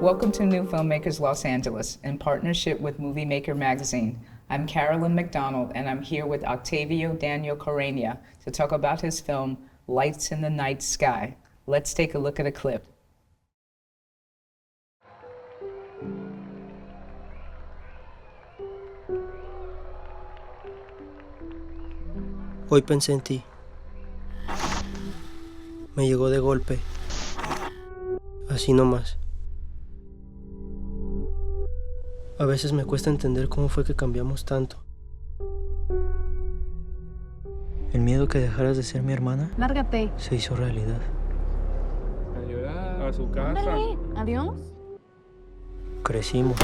Welcome to NewFilmmakers Los Angeles in partnership with Movie Maker magazine. I'm Carolyn McDonald and I'm here with Octavio Daniel Carreño to talk about his film, Lights in the Night Sky. Let's take a look at a clip. Hoy pensé en ti. Me llegó de golpe. Así nomás. A veces me cuesta entender cómo fue que cambiamos tanto. El miedo que dejaras de ser mi hermana Lárgate. se hizo realidad. Ayuda a su casa. Ándale. Adiós. Crecimos.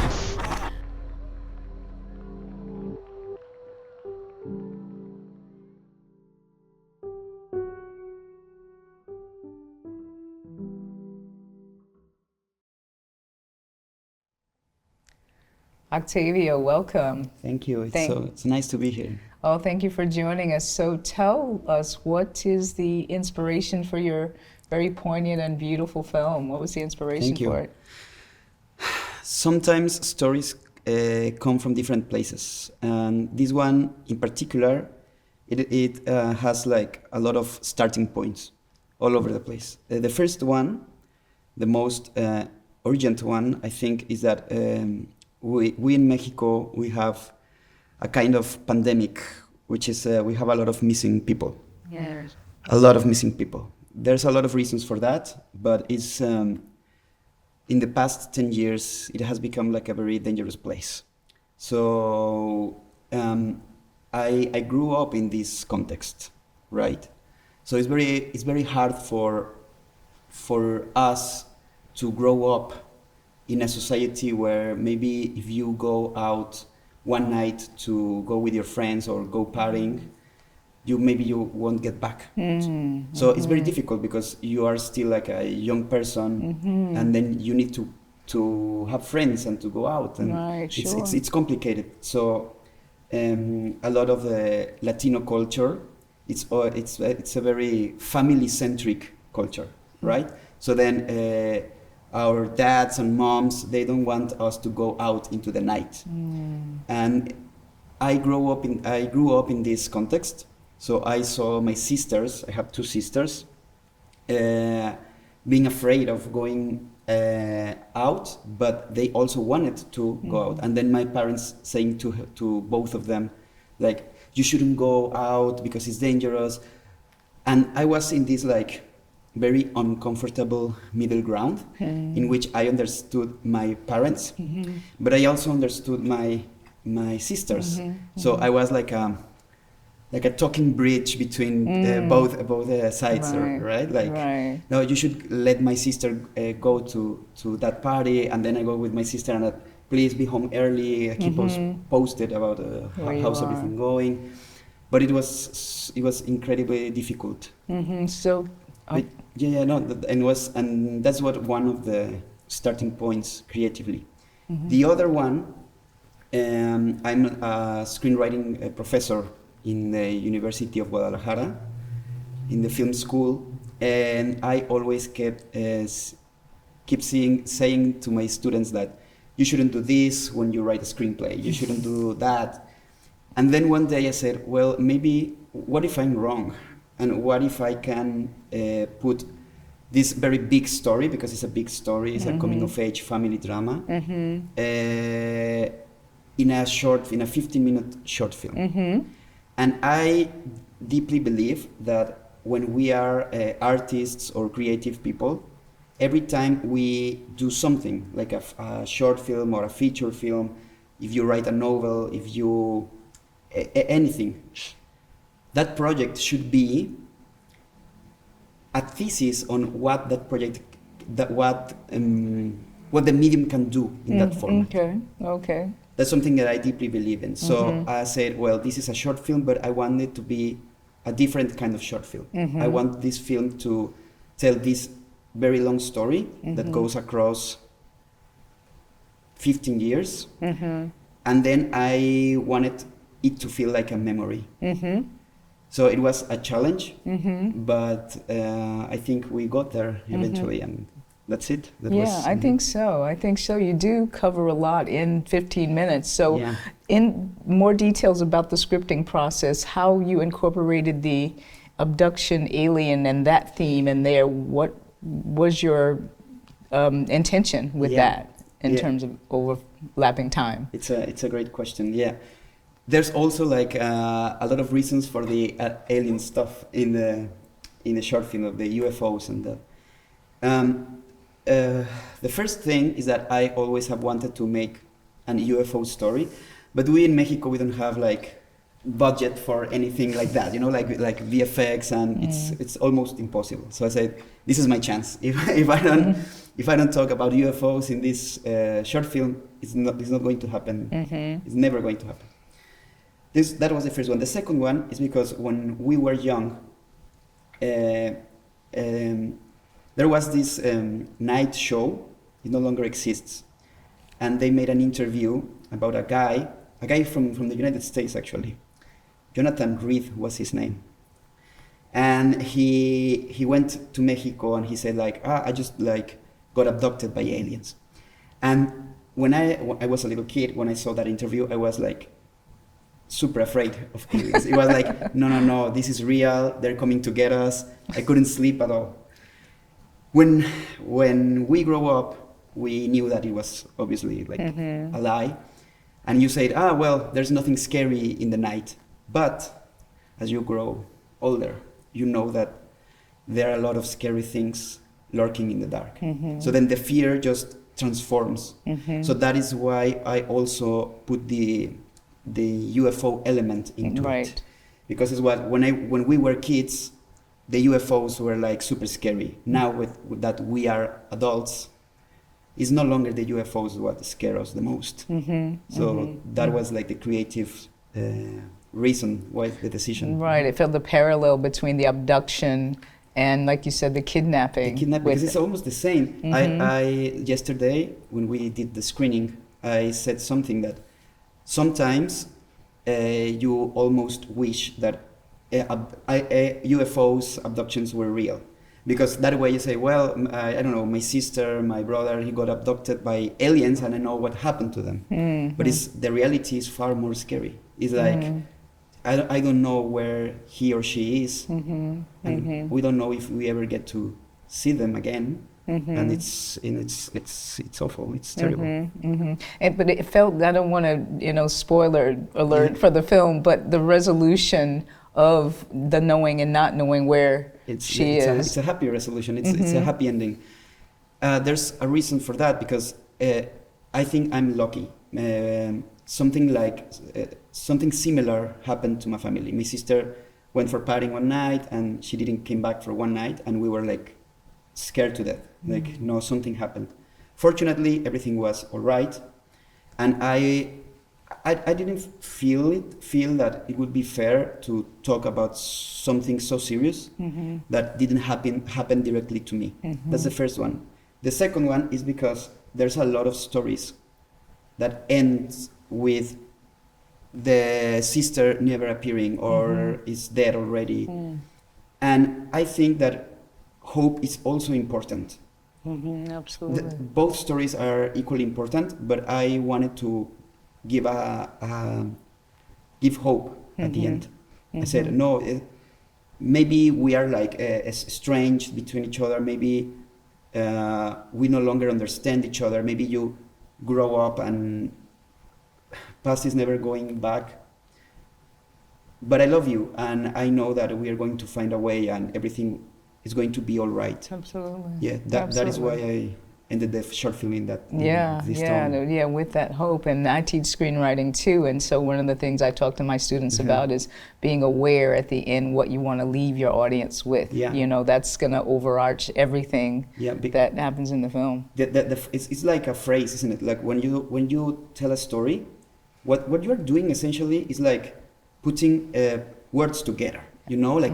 Octavio, welcome. Thank you. It's nice to be here. Oh, thank you for joining us. So tell us, what is the inspiration for your very poignant and beautiful film? What was the inspiration for it? Sometimes stories come from different places. And this one in particular, it has like a lot of starting points all over the place. The first one, the most urgent one, I think, is that we in Mexico, we have a kind of pandemic, which is we have a lot of missing people. Yes. A lot of missing people. There's a lot of reasons for that, but it's in the past 10 years, it has become like a very dangerous place. So I grew up in this context, right? So it's very hard for us to grow up in a society where maybe if you go out one night to go with your friends or go partying, you won't get back. So it's very difficult because you are still like a young person, and then you need to have friends and to go out, and Right, sure. it's complicated. So a lot of the Latino culture, it's a very family-centric culture, right? So then our dads and moms, they don't want us to go out into the night. And I grew up in this context. So I saw my sisters, I have two sisters, being afraid of going out, but they also wanted to go out. And then my parents saying to both of them, like, you shouldn't go out because it's dangerous. And I was in this like very uncomfortable middle ground in which I understood my parents, but I also understood my sisters. So I was like a talking bridge between both sides, right? Like, no, you should let my sister go to that party, and then I go with my sister, and please be home early, keep us posted about how's everything going. But it was incredibly difficult. So. And that's one of the starting points creatively. The other one, I'm a screenwriting professor in the University of Guadalajara, in the film school, and I always keep saying to my students that you shouldn't do this when you write a screenplay, you shouldn't do that. And then one day I said, well, maybe, what if I'm wrong? And what if I can put this very big story, because it's a big story, it's a coming-of-age family drama, in a 15-minute short film. And I deeply believe that when we are artists or creative people, every time we do something, like a short film or a feature film, if you write a novel, if you... anything, that project should be a thesis on what that project, what the medium can do in that format. Okay. That's something that I deeply believe in. So I said, well, this is a short film, but I want it to be a different kind of short film. I want this film to tell this very long story that goes across 15 years. And then I wanted it to feel like a memory. So it was a challenge, but I think we got there eventually. And that's it. I think so. I think so. You do cover a lot in 15 minutes. So in more details about the scripting process, how you incorporated the abduction, alien, and that theme in there, what was your intention with that in terms of overlapping time? It's a great question. Yeah, there's also like a lot of reasons for the alien stuff in the short film of the UFOs and the first thing is that I always have wanted to make an UFO story, but we in Mexico, we don't have like budget for anything like that, you know, like VFX, and it's almost impossible. So I said, this is my chance. If I don't talk about UFOs in this short film, it's not going to happen. It's never going to happen. That was the first one. The second one is because when we were young, there was this night show. It no longer exists, and they made an interview about a guy from the United States, actually. Jonathan Reed was his name, and he went to Mexico, and he said like, I just like got abducted by aliens. And when I was a little kid, when I saw that interview, I was like super afraid of aliens. It was like, no, this is real. They're coming to get us. I couldn't sleep at all. When we grow up, we knew that it was obviously like a lie. And you said, well, there's nothing scary in the night. But as you grow older, you know that there are a lot of scary things lurking in the dark. So then the fear just transforms. So that is why I also put the UFO element into it. Because it's what when we were kids, the UFOs were like super scary. Now with that we are adults, it's no longer the UFOs what scare us the most. So that was like the creative reason why the decision. Right, it felt the parallel between the abduction and, like you said, the kidnapping. Because it's almost the same. I yesterday, when we did the screening, I said something that sometimes you almost wish that UFOs, abductions were real. Because that way you say, well, I don't know, my sister, my brother, he got abducted by aliens and I know what happened to them. But the reality is far more scary. It's like, I don't know where he or she is. And we don't know if we ever get to see them again. And it's awful, it's terrible. But it felt, I don't want to, spoiler alert for the film, but the resolution of the knowing and not knowing where she is. It's a happy resolution. It's a happy ending. There's a reason for that, because I think I'm lucky. Something similar happened to my family. My sister went for partying one night and she didn't came back for one night, and we were like scared to death. Like, no, something happened. Fortunately, everything was all right, and I didn't feel that it would be fair to talk about something so serious that didn't happen directly to me. That's the first one. The second one is because there's a lot of stories that ends with the sister never appearing or is dead already. And I think that hope is also important. Absolutely. Both stories are equally important, but I wanted to give give hope at the end. I said, no, maybe we are like estranged between each other. Maybe we no longer understand each other. Maybe you grow up and past is never going back. But I love you, and I know that we are going to find a way, and everything is going to be all right. Absolutely. Yeah, that is why I ended the short film in that. With that hope. And I teach screenwriting too, and so one of the things I talk to my students about is being aware at the end what you want to leave your audience with. That's going to overarch everything that happens in the film. It's like a phrase, isn't it? Like when you tell a story, what you're doing essentially is like putting words together,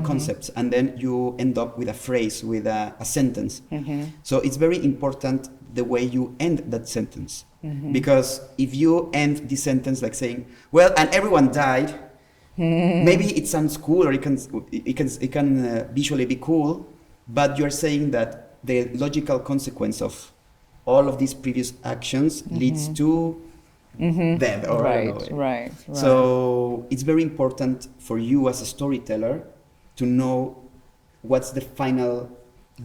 concepts, and then you end up with a phrase, with a sentence. So it's very important the way you end that sentence, because if you end the sentence like saying, well, and everyone died, maybe it sounds cool, or it can visually be cool, but you're saying that the logical consequence of all of these previous actions leads to death, or I don't know. Right. So it's very important for you as a storyteller to know what's the final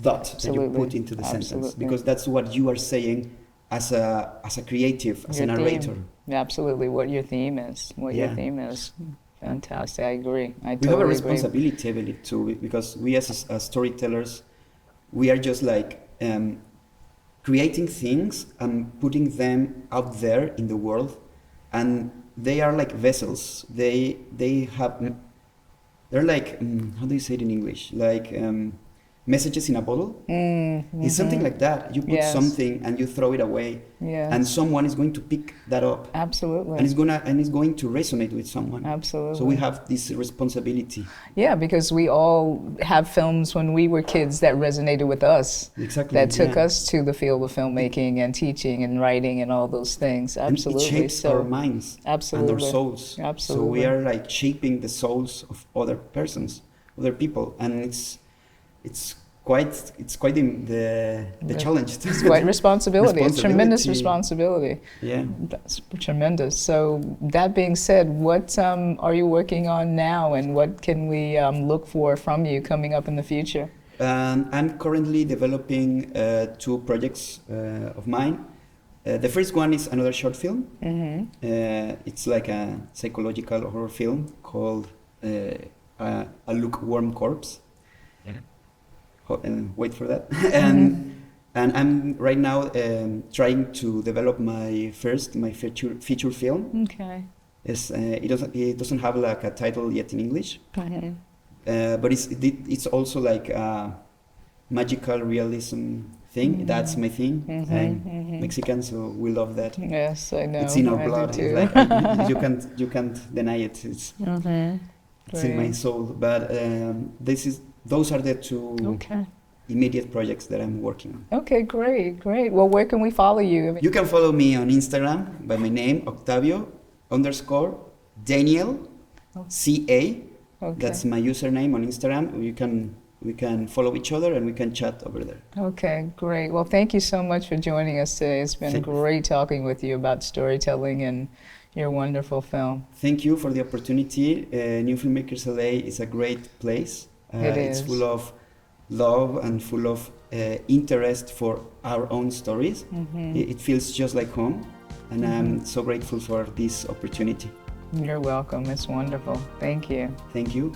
dot that you put into the sentence, because that's what you are saying as a creative, as a narrator. Absolutely, what your theme is. Your theme is. Fantastic. I agree. I totally we have a responsibility, I believe, too, because we as storytellers, we are just like creating things and putting them out there in the world, and they are like vessels. They're like how do you say it in English? Like messages in a bottle. It's something like that. You put something and you throw it away, and someone is going to pick that up. Absolutely. And it's going to resonate with someone. Absolutely. So we have this responsibility. Yeah, because we all have films when we were kids that resonated with us. Exactly. That took us to the field of filmmaking and teaching and writing and all those things. Absolutely. And it shapes our minds and our souls. Absolutely. So we are like shaping the souls of other persons, other people, and it's quite the challenge. It's quite responsibility. It's tremendous responsibility. Yeah, that's tremendous. So that being said, what are you working on now, and what can we look for from you coming up in the future? I'm currently developing 2 projects of mine. The first one is another short film. It's like a psychological horror film called A Lukewarm Corpse. Wait for that. And I'm right now trying to develop my feature film. Okay. It doesn't have like a title yet in English, but it's also like a magical realism thing. That's my thing. I'm Mexican, so we love that. Yes, I know. It's in our blood. It's like, you can't deny it. It's in my soul. But those are the 2 immediate projects that I'm working on. Okay, great. Well, where can we follow you? You can follow me on Instagram by my name, Octavio _Daniel CA. That's my username on Instagram. We can follow each other and we can chat over there. Okay, great. Well, thank you so much for joining us today. It's been great talking with you about storytelling and your wonderful film. Thank you for the opportunity. NewFilmmakers LA is a great place. It's full of love and full of interest for our own stories. It feels just like home, and I'm so grateful for this opportunity. You're welcome. It's wonderful. Thank you. Thank you.